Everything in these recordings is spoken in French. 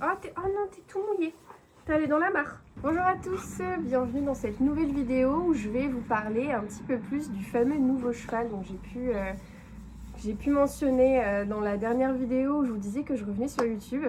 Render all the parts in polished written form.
Oh non, t'es tout mouillé. T'es allé dans la mare. Bonjour à tous, bienvenue dans cette nouvelle vidéo où je vais vous parler un petit peu plus du fameux nouveau cheval dont j'ai pu mentionner dans la dernière vidéo où je vous disais que je revenais sur YouTube.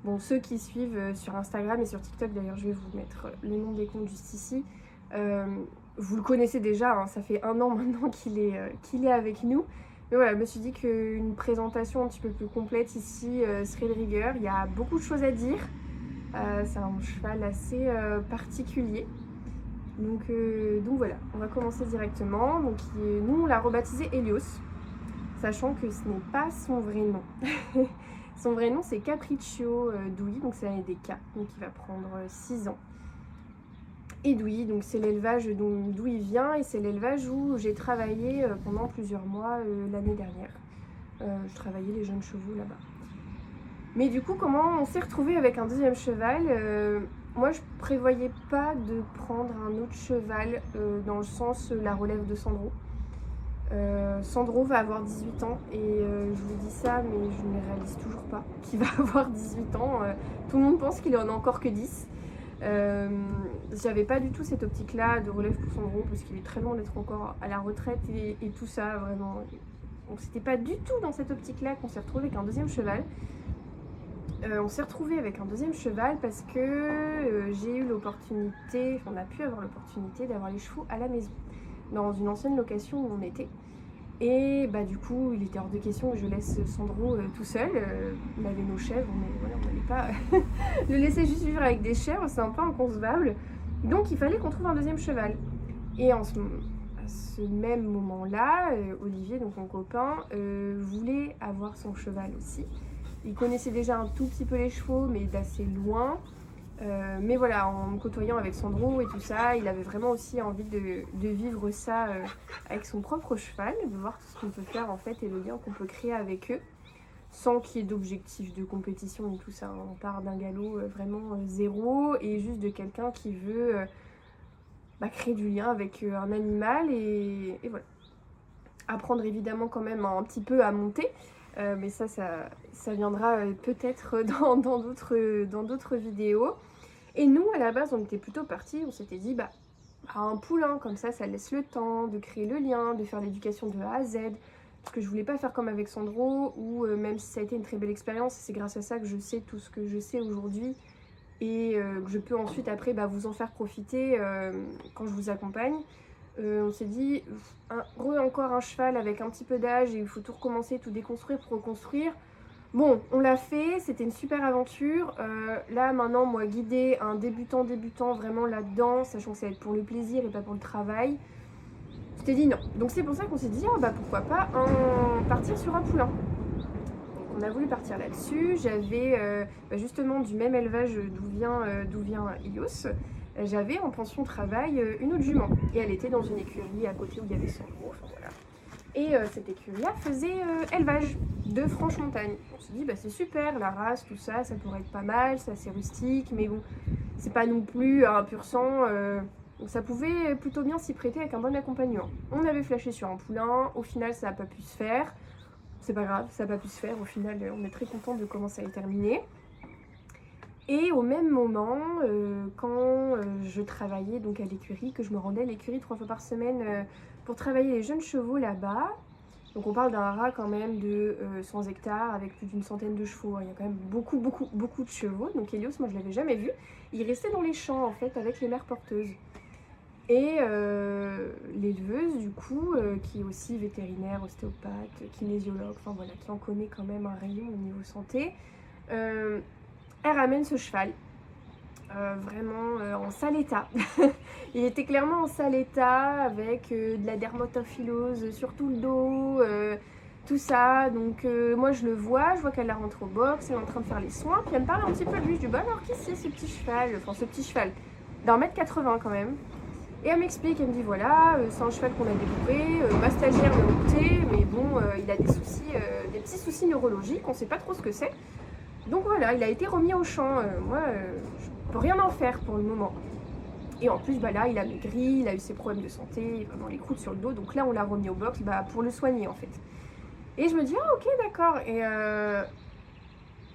Bon, ceux qui suivent sur Instagram et sur TikTok, d'ailleurs je vais vous mettre le nom des comptes juste ici. Vous le connaissez déjà, hein, ça fait 1 an maintenant qu'il est avec nous. Mais voilà, je me suis dit qu'une présentation un petit peu plus complète ici serait de rigueur. Il y a beaucoup de choses à dire. C'est un cheval assez particulier. Donc voilà, on va commencer directement. Donc, nous, on l'a rebaptisé Helios, sachant que ce n'est pas son vrai nom. Son vrai nom, c'est Capriccio Douy, donc c'est l'année des K, donc il va prendre 6 ans. Et Douy, donc c'est l'élevage d'où il vient, et c'est l'élevage où j'ai travaillé pendant plusieurs mois l'année dernière. Je travaillais les jeunes chevaux là-bas. Mais du coup, comment on s'est retrouvé avec un deuxième cheval moi, je prévoyais pas de prendre un autre cheval dans le sens la relève de Sandro. Sandro va avoir 18 ans et je vous dis ça, mais je ne réalise toujours pas qu'il va avoir 18 ans. Tout le monde pense qu'il en a encore que 10. J'avais pas du tout cette optique-là de relève pour Sandro parce qu'il est très loin d'être encore à la retraite et tout ça, vraiment. Donc c'était pas du tout dans cette optique-là qu'on s'est retrouvé avec un deuxième cheval. On s'est retrouvé avec un deuxième cheval parce que j'ai eu l'opportunité, on a pu avoir l'opportunité d'avoir les chevaux à la maison, dans une ancienne location où on était. Et bah du coup, il était hors de question que je laisse Sandro tout seul. On avait nos chèvres, mais voilà, on n'allait pas le laisser juste vivre avec des chèvres, c'est un peu inconcevable. Donc il fallait qu'on trouve un deuxième cheval. Et à ce même moment-là, Olivier, donc mon copain, voulait avoir son cheval aussi. Il connaissait déjà un tout petit peu les chevaux, mais d'assez loin. Mais voilà, en me côtoyant avec Sandro et tout ça, il avait vraiment aussi envie de vivre ça avec son propre cheval, de voir tout ce qu'on peut faire en fait et le lien qu'on peut créer avec eux, sans qu'il y ait d'objectif de compétition et tout ça. On part d'un galop vraiment zéro et juste de quelqu'un qui veut créer du lien avec un animal et voilà. Apprendre évidemment quand même un petit peu à monter. Mais ça viendra peut-être dans d'autres vidéos. Et nous, à la base, on était plutôt partis, on s'était dit, un poulain, comme ça laisse le temps de créer le lien, de faire l'éducation de A à Z. Parce que je voulais pas faire comme avec Sandro, où même si ça a été une très belle expérience, c'est grâce à ça que je sais tout ce que je sais aujourd'hui. Et que je peux ensuite, après, vous en faire profiter quand je vous accompagne. On s'est dit, encore un cheval avec un petit peu d'âge et il faut tout recommencer, tout déconstruire pour reconstruire. Bon, on l'a fait, c'était une super aventure. Là, maintenant, moi, guider un débutant vraiment là-dedans, sachant que ça va être pour le plaisir et pas pour le travail, je t'ai dit non. Donc c'est pour ça qu'on s'est dit, pourquoi pas partir sur un poulain. Donc on a voulu partir là-dessus. J'avais justement du même élevage d'où vient Helios. J'avais en pension travail une autre jument. Et elle était dans une écurie à côté où il y avait son gros. Enfin, voilà. Et cette écurie-là faisait élevage de franche montagne. On s'est dit, c'est super, la race, tout ça, ça pourrait être pas mal, c'est assez rustique, mais bon, c'est pas non plus un pur sang. Donc ça pouvait plutôt bien s'y prêter avec un bon accompagnement. On avait flashé sur un poulain, au final ça n'a pas pu se faire. C'est pas grave, ça n'a pas pu se faire, au final on est très content de comment ça a terminé. Et au même moment, quand je travaillais donc à l'écurie, que je me rendais à l'écurie 3 fois par semaine pour travailler les jeunes chevaux là-bas, donc on parle d'un haras quand même de 100 hectares avec plus d'une centaine de chevaux, il y a quand même beaucoup de chevaux, donc Helios, moi je l'avais jamais vu, il restait dans les champs en fait avec les mères porteuses. Et l'éleveuse du coup, qui est aussi vétérinaire, ostéopathe, kinésiologue, enfin voilà, qui en connaît quand même un rayon au niveau santé, elle ramène ce cheval, vraiment en sale état. Il était clairement en sale état, avec de la dermatophyllose sur tout le dos, tout ça. Donc moi je vois qu'elle la rentre au box, elle est en train de faire les soins, puis elle me parle un petit peu de lui. Je dis, alors qui c'est ce petit cheval, d'1,80 m quand même. Et elle m'explique, elle me dit voilà, c'est un cheval qu'on a découvert, ma stagiaire l'a opté, mais bon, il a des petits soucis neurologiques, on sait pas trop ce que c'est. Donc voilà, il a été remis au champ. Moi, je peux rien en faire pour le moment. Et en plus, là, il a maigri, il a eu ses problèmes de santé, vraiment les croûtes sur le dos. Donc là, on l'a remis au box pour le soigner, en fait. Et je me dis, ok, d'accord. Et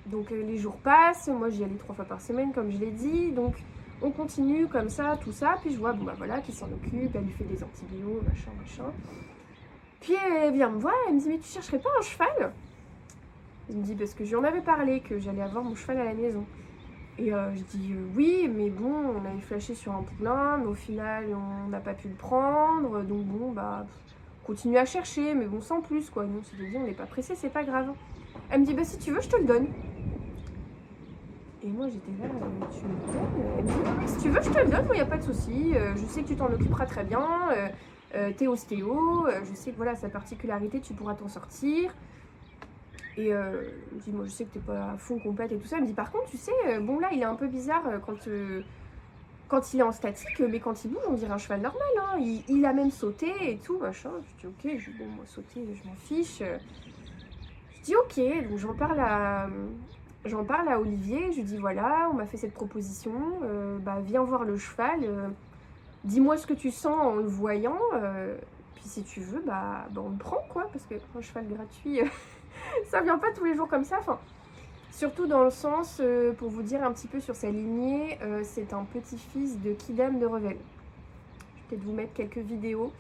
Donc les jours passent, moi j'y allais 3 fois par semaine comme je l'ai dit, donc on continue comme ça, tout ça, puis je vois, bon bah voilà, qui s'en occupe, elle lui fait des antibiotiques, machin. Puis elle vient me voir, elle me dit, mais tu chercherais pas un cheval? Je me dis, parce que je lui en avais parlé, que j'allais avoir mon cheval à la maison. Et je dis, oui, mais bon, on avait flashé sur un poulain, mais au final, on n'a pas pu le prendre, donc bon, bah, continue à chercher, mais bon, sans plus, quoi. Nous, on s'est dit, on n'est pas pressé, c'est pas grave. Elle me dit, bah si tu veux, je te le donne. Et moi j'étais là, tu me le donnes? Elle me dit, oui, si tu veux, je te le donne, moi y a pas de souci. Je sais que tu t'en occuperas très bien. T'es ostéo, je sais que voilà, sa particularité, tu pourras t'en sortir. Et je dis, moi je sais que t'es pas à fond complète et tout ça. Elle me dit, par contre, tu sais, bon là, il est un peu bizarre quand il est en statique, mais quand il bouge, on dirait un cheval normal. Hein. Il a même sauté et tout, machin. Je dis, ok, je dis, bon, moi sauter, je m'en fiche. Je dis, ok, donc J'en parle à Olivier, je lui dis voilà, on m'a fait cette proposition, bah viens voir le cheval, dis-moi ce que tu sens en le voyant, puis si tu veux, bah on le prend quoi, parce que un cheval gratuit, ça vient pas tous les jours comme ça, enfin, surtout dans le sens, pour vous dire un petit peu sur sa lignée, c'est un petit-fils de Kidam de Revel. Je vais peut-être vous mettre quelques vidéos.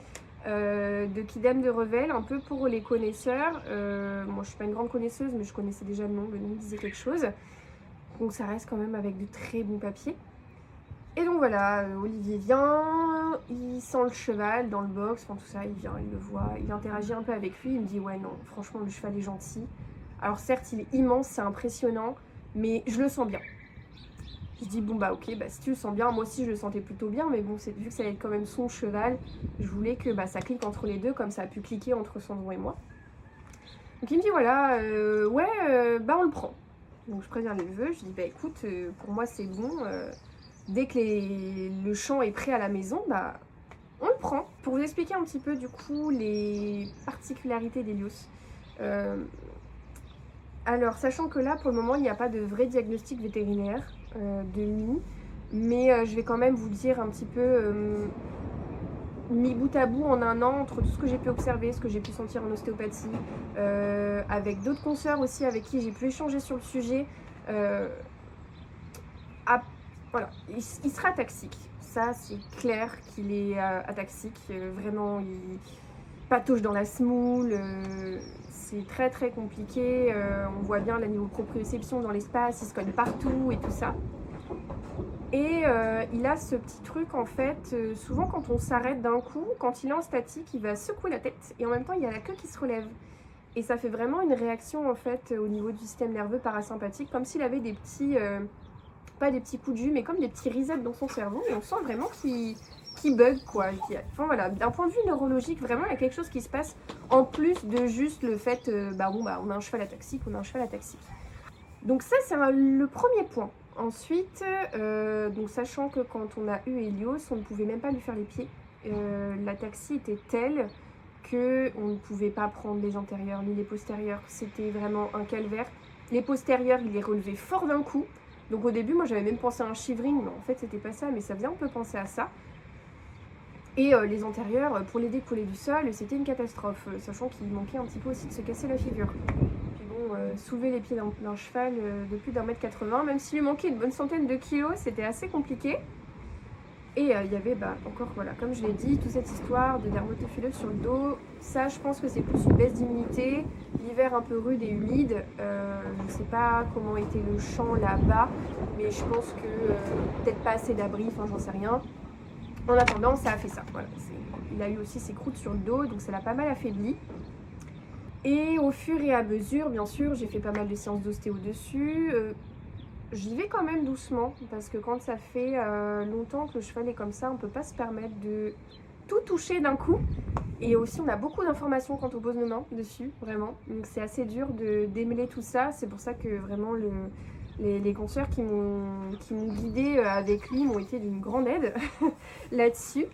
De Kidam de Revel, un peu pour les connaisseurs. Moi je suis pas une grande connaisseuse, mais je connaissais déjà le nom me disait quelque chose. Donc ça reste quand même avec de très bons papiers. Et donc voilà, Olivier vient, il sent le cheval dans le box, enfin tout ça, il vient, il le voit, il interagit un peu avec lui, il me dit ouais non, franchement le cheval est gentil. Alors certes il est immense, c'est impressionnant, mais je le sens bien. Je dis bon bah ok, bah si tu le sens bien, moi aussi je le sentais plutôt bien, mais bon vu que ça allait être quand même son cheval, je voulais que bah, ça clique entre les deux, comme ça a pu cliquer entre Sandro et moi. Donc il me dit voilà, bah on le prend. Donc je préviens les neveux, je dis bah écoute, pour moi c'est bon, dès que le champ est prêt à la maison, bah on le prend. Pour vous expliquer un petit peu du coup les particularités d'Hélios. Alors, sachant que là, pour le moment, il n'y a pas de vrai diagnostic vétérinaire de lui, mais je vais quand même vous dire un petit peu mis bout à bout en un an, entre tout ce que j'ai pu observer, ce que j'ai pu sentir en ostéopathie, avec d'autres consoeurs aussi avec qui j'ai pu échanger sur le sujet. Voilà, il sera ataxique. Ça, c'est clair qu'il est ataxique. Vraiment, il patauge dans la semoule. C'est très très compliqué, on voit bien le niveau de proprioception dans l'espace, il se cogne partout et tout ça. Et il a ce petit truc en fait, souvent quand on s'arrête d'un coup, quand il est en statique, il va secouer la tête et en même temps il y a la queue qui se relève. Et ça fait vraiment une réaction en fait au niveau du système nerveux parasympathique, comme s'il avait des petits, pas des petits coups de jus, mais comme des petits resets dans son cerveau, et on sent vraiment qu'il bug quoi. Enfin voilà, d'un point de vue neurologique, vraiment il y a quelque chose qui se passe en plus de juste le fait, on a un cheval ataxique, Donc ça c'est le premier point. Ensuite, donc sachant que quand on a eu Hélios, on ne pouvait même pas lui faire les pieds. L'ataxie était telle qu'on ne pouvait pas prendre les antérieurs ni les postérieurs. C'était vraiment un calvaire. Les postérieurs, il les relevait fort d'un coup. Donc au début, moi j'avais même pensé à un shivering, mais en fait c'était pas ça, mais ça faisait un peu penser à ça. Et les antérieurs, pour les décoller du sol, c'était une catastrophe, sachant qu'il manquait un petit peu aussi de se casser la figure. Puis bon, soulever les pieds d'un cheval de plus d'1m80, même s'il lui manquait une bonne centaine de kilos, c'était assez compliqué. Et il y avait encore, voilà, comme je l'ai dit, toute cette histoire de dermatophileuse sur le dos. Ça, je pense que c'est plus une baisse d'immunité. L'hiver un peu rude et humide. Je ne sais pas comment était le champ là-bas, mais je pense que peut-être pas assez d'abri, enfin j'en sais rien. En attendant, ça a fait ça. Voilà. Il a eu aussi ses croûtes sur le dos, donc ça l'a pas mal affaibli. Et au fur et à mesure, bien sûr, j'ai fait pas mal de séances d'ostéo dessus. J'y vais quand même doucement, parce que quand ça fait longtemps que le cheval est comme ça, on ne peut pas se permettre de tout toucher d'un coup. Et aussi, on a beaucoup d'informations quant au pose de main dessus, vraiment. Donc c'est assez dur de démêler tout ça. C'est pour ça que vraiment les consoeurs qui m'ont guidée avec lui m'ont été d'une grande aide là-dessus.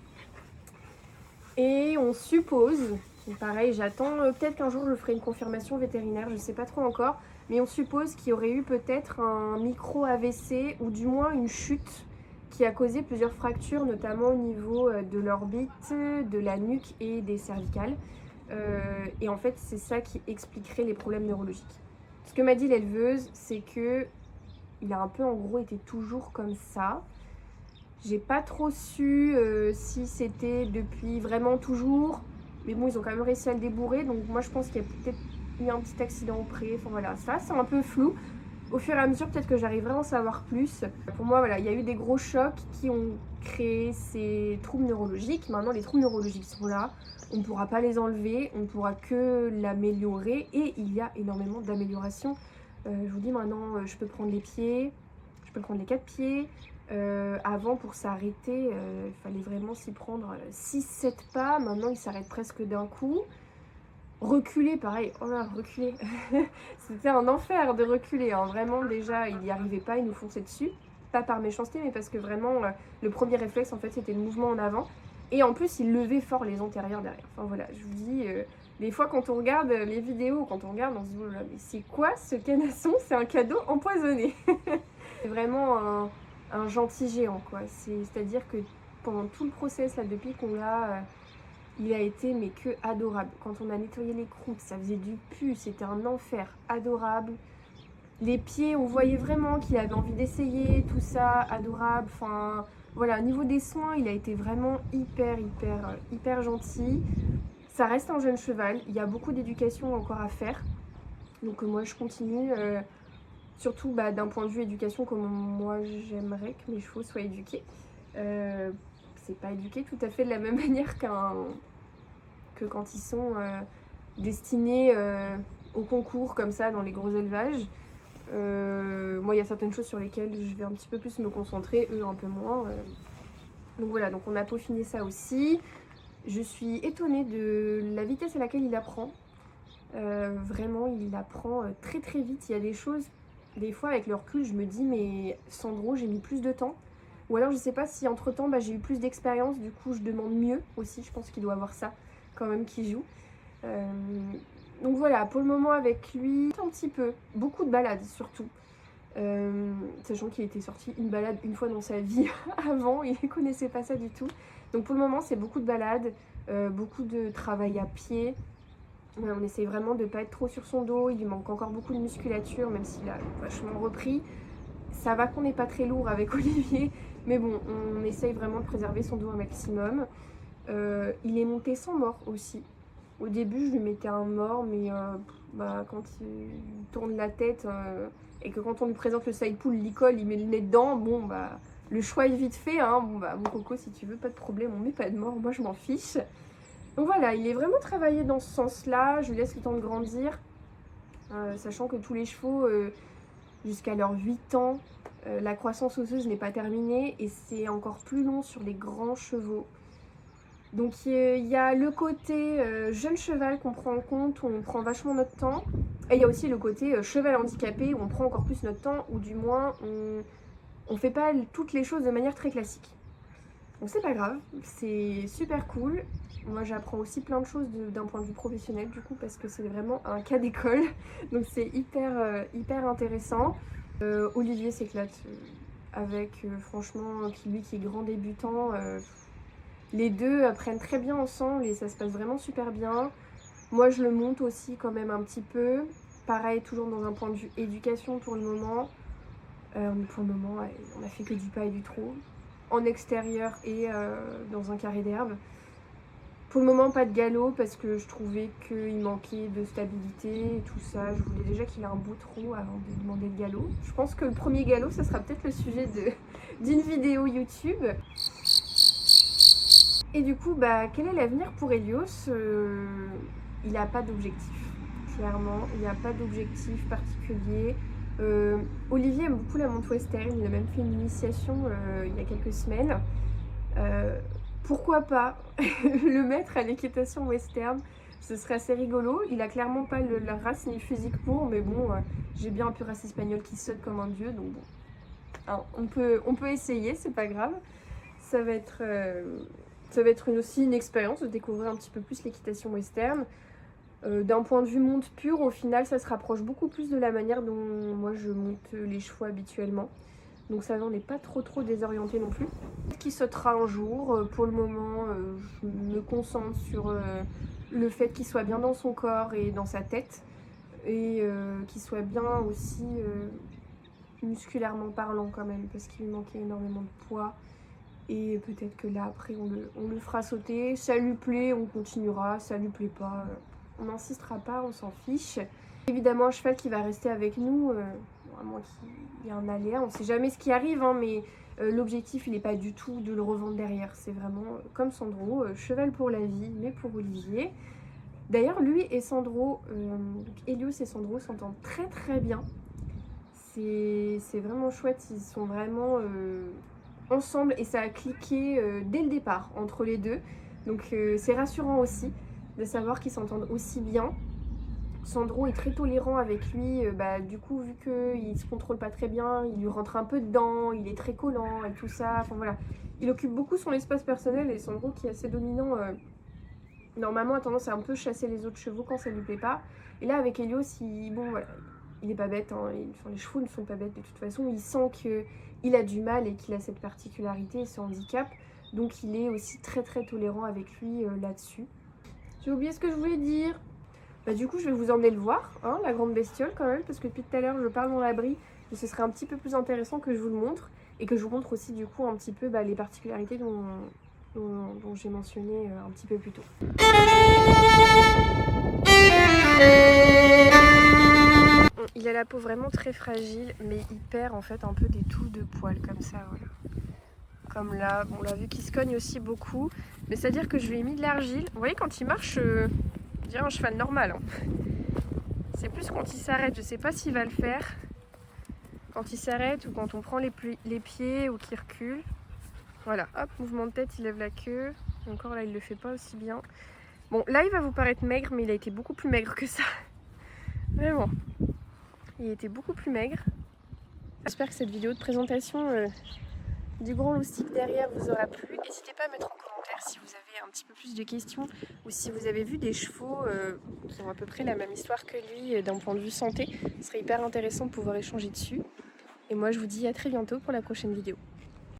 Et on suppose, pareil, j'attends, peut-être qu'un jour je ferai une confirmation vétérinaire, je ne sais pas trop encore, mais on suppose qu'il y aurait eu peut-être un micro-AVC ou du moins une chute qui a causé plusieurs fractures, notamment au niveau de l'orbite, de la nuque et des cervicales. Et en fait, c'est ça qui expliquerait les problèmes neurologiques. Ce que m'a dit l'éleveuse, c'est que il a un peu en gros été toujours comme ça. J'ai pas trop su si c'était depuis vraiment toujours. Mais bon, ils ont quand même réussi à le débourrer. Donc moi, je pense qu'il y a peut-être eu un petit accident au pré. Enfin voilà, ça c'est un peu flou. Au fur et à mesure, peut-être que j'arriverai à en savoir plus. Pour moi, voilà, il y a eu des gros chocs qui ont créé ces troubles neurologiques. Maintenant, les troubles neurologiques sont là. On ne pourra pas les enlever. On ne pourra que l'améliorer. Et il y a énormément d'améliorations. Je vous dis maintenant, je peux prendre les pieds. Je peux prendre les 4 pieds. Avant, pour s'arrêter, il fallait vraiment s'y prendre 6-7 pas. Maintenant, il s'arrête presque d'un coup. Reculer, pareil, oh là, reculer. C'était un enfer de reculer, hein. Vraiment, déjà, il n'y arrivait pas, il nous fonçait dessus. Pas par méchanceté, mais parce que vraiment, le premier réflexe, en fait, c'était le mouvement en avant. Et en plus, il levait fort les antérieurs derrière. Enfin voilà, je vous dis, des fois, quand on regarde les vidéos, quand on regarde, on se dit, oh là, mais c'est quoi ce canasson? C'est un cadeau empoisonné. C'est vraiment un gentil géant, quoi. C'est-à-dire que pendant tout le process, là, depuis qu'on l'a... il a été mais que adorable. Quand on a nettoyé les croûtes, ça faisait du pu, c'était un enfer, adorable. Les pieds, on voyait vraiment qu'il avait envie d'essayer, tout ça, adorable. Enfin, voilà, au niveau des soins, il a été vraiment hyper gentil. Ça reste un jeune cheval, il y a beaucoup d'éducation encore à faire. Donc moi, je continue, surtout d'un point de vue éducation, comme moi j'aimerais que mes chevaux soient éduqués. C'est pas éduqué tout à fait de la même manière que quand ils sont destinés au concours comme ça dans les gros élevages. Moi, il y a certaines choses sur lesquelles je vais un petit peu plus me concentrer, eux un peu moins. Donc voilà, donc on a peaufiné ça aussi. Je suis étonnée de la vitesse à laquelle il apprend. Vraiment, il apprend très très vite. Il y a des choses, des fois avec le recul, je me dis mais Sandro, j'ai mis plus de temps. Ou alors je sais pas si entre temps j'ai eu plus d'expérience, du coup je demande mieux aussi, je pense qu'il doit avoir ça quand même qui joue. Donc voilà, pour le moment avec lui, un petit peu, beaucoup de balades surtout. Sachant qu'il était sorti une balade une fois dans sa vie avant, il ne connaissait pas ça du tout. Donc pour le moment c'est beaucoup de balades, beaucoup de travail à pied. On essaye vraiment de ne pas être trop sur son dos, il lui manque encore beaucoup de musculature même s'il a vachement repris. Ça va qu'on n'est pas très lourd avec Olivier, mais bon, on essaye vraiment de préserver son dos un maximum. Il est monté sans mort aussi. Au début, je lui mettais un mort, mais quand il tourne la tête et que quand on lui présente le side pull, il colle, il met le nez dedans, bon, le choix est vite fait. Hein. Bon, mon coco, si tu veux, pas de problème, on met pas de mort, moi je m'en fiche. Donc voilà, il est vraiment travaillé dans ce sens-là. Je lui laisse le temps de grandir, sachant que tous les chevaux, jusqu'à leurs 8 ans, la croissance osseuse n'est pas terminée et c'est encore plus long sur les grands chevaux. Donc il y a le côté jeune cheval qu'on prend en compte, où on prend vachement notre temps. Et il y a aussi le côté cheval handicapé, où on prend encore plus notre temps, ou du moins on fait pas toutes les choses de manière très classique. Donc c'est pas grave, c'est super cool. Moi j'apprends aussi plein de choses d'un point de vue professionnel du coup, parce que c'est vraiment un cas d'école. Donc c'est hyper intéressant. Olivier s'éclate avec, franchement, lui qui est grand débutant. Les deux apprennent très bien ensemble et ça se passe vraiment super bien. Moi je le monte aussi quand même un petit peu. Pareil, toujours dans un point de vue éducation pour le moment. Pour le moment, on a fait que du pas et du trot. En extérieur et dans un carré d'herbe. Pour le moment, pas de galop parce que je trouvais qu'il manquait de stabilité et tout ça. Je voulais déjà qu'il ait un beau trot avant de demander le galop. Je pense que le premier galop, ça sera peut-être le sujet d'une vidéo YouTube. Et du coup, quel est l'avenir pour Helios? Il n'a pas d'objectif, clairement. Il n'y a pas d'objectif particulier. Olivier aime beaucoup la monte western. Il a même fait une initiation il y a quelques semaines. Pourquoi pas le mettre à l'équitation western? Ce serait assez rigolo. Il a clairement pas la race ni le physique pour, mais bon, j'ai bien un pur race espagnol qui saute comme un dieu, donc bon. Alors, on peut essayer, c'est pas grave. Ça va être aussi une expérience de découvrir un petit peu plus l'équitation western. D'un point de vue monte pure, au final, ça se rapproche beaucoup plus de la manière dont moi je monte les chevaux habituellement. Donc ça, on n'est pas trop désorienté non plus. Peut-être qu'il sautera un jour. Pour le moment, je me concentre sur le fait qu'il soit bien dans son corps et dans sa tête. et qu'il soit bien aussi musculairement parlant quand même, parce qu'il lui manquait énormément de poids. Et peut-être que là après on le fera sauter. Ça lui plaît, on continuera. Ça lui plaît pas, on n'insistera pas, on s'en fiche. Évidemment un cheval qui va rester avec nous, à moins qu'il y ait un aléa, on sait jamais ce qui arrive, hein, mais l'objectif il n'est pas du tout de le revendre derrière. C'est vraiment comme Sandro, cheval pour la vie, mais pour Olivier. D'ailleurs lui et Sandro, Helios et Sandro s'entendent très très bien. C'est vraiment chouette, ils sont vraiment ensemble et ça a cliqué dès le départ entre les deux. Donc c'est rassurant aussi de savoir qu'ils s'entendent aussi bien. Sandro est très tolérant avec lui, du coup vu qu'il se contrôle pas très bien, il lui rentre un peu dedans, il est très collant et tout ça, enfin voilà. Il occupe beaucoup son espace personnel et Sandro qui est assez dominant, normalement a tendance à un peu chasser les autres chevaux quand ça lui plaît pas. Et là avec Helios, bon voilà, il est pas bête, hein, les chevaux ne sont pas bêtes de toute façon, il sent qu'il a du mal et qu'il a cette particularité, ce handicap, donc il est aussi très très tolérant avec lui là-dessus. J'ai oublié ce que je voulais dire. Du coup je vais vous emmener le voir, hein, la grande bestiole quand même, parce que depuis tout à l'heure je parle dans l'abri, mais ce serait un petit peu plus intéressant que je vous le montre, et que je vous montre aussi du coup un petit peu les particularités dont j'ai mentionné un petit peu plus tôt. Il a la peau vraiment très fragile, mais il perd en fait un peu des touffes de poils comme ça, voilà. Comme là, bon, on l'a vu qu'il se cogne aussi beaucoup, mais c'est-à-dire que je lui ai mis de l'argile. Vous voyez, quand il marche, je dirais un cheval normal, hein. C'est plus quand il s'arrête, je sais pas s'il va le faire. Quand il s'arrête ou quand on prend les pieds ou qu'il recule. Voilà, hop, mouvement de tête, il lève la queue. Encore là, il le fait pas aussi bien. Bon, là, il va vous paraître maigre, mais il a été beaucoup plus maigre que ça. Vraiment. Il était beaucoup plus maigre. J'espère que cette vidéo de présentation du grand loustic derrière vous aura plu. N'hésitez pas à mettre en commentaire si vous avez un petit peu plus de questions ou si vous avez vu des chevaux qui ont à peu près la même histoire que lui d'un point de vue santé. Ce serait hyper intéressant de pouvoir échanger dessus. Et moi je vous dis à très bientôt pour la prochaine vidéo.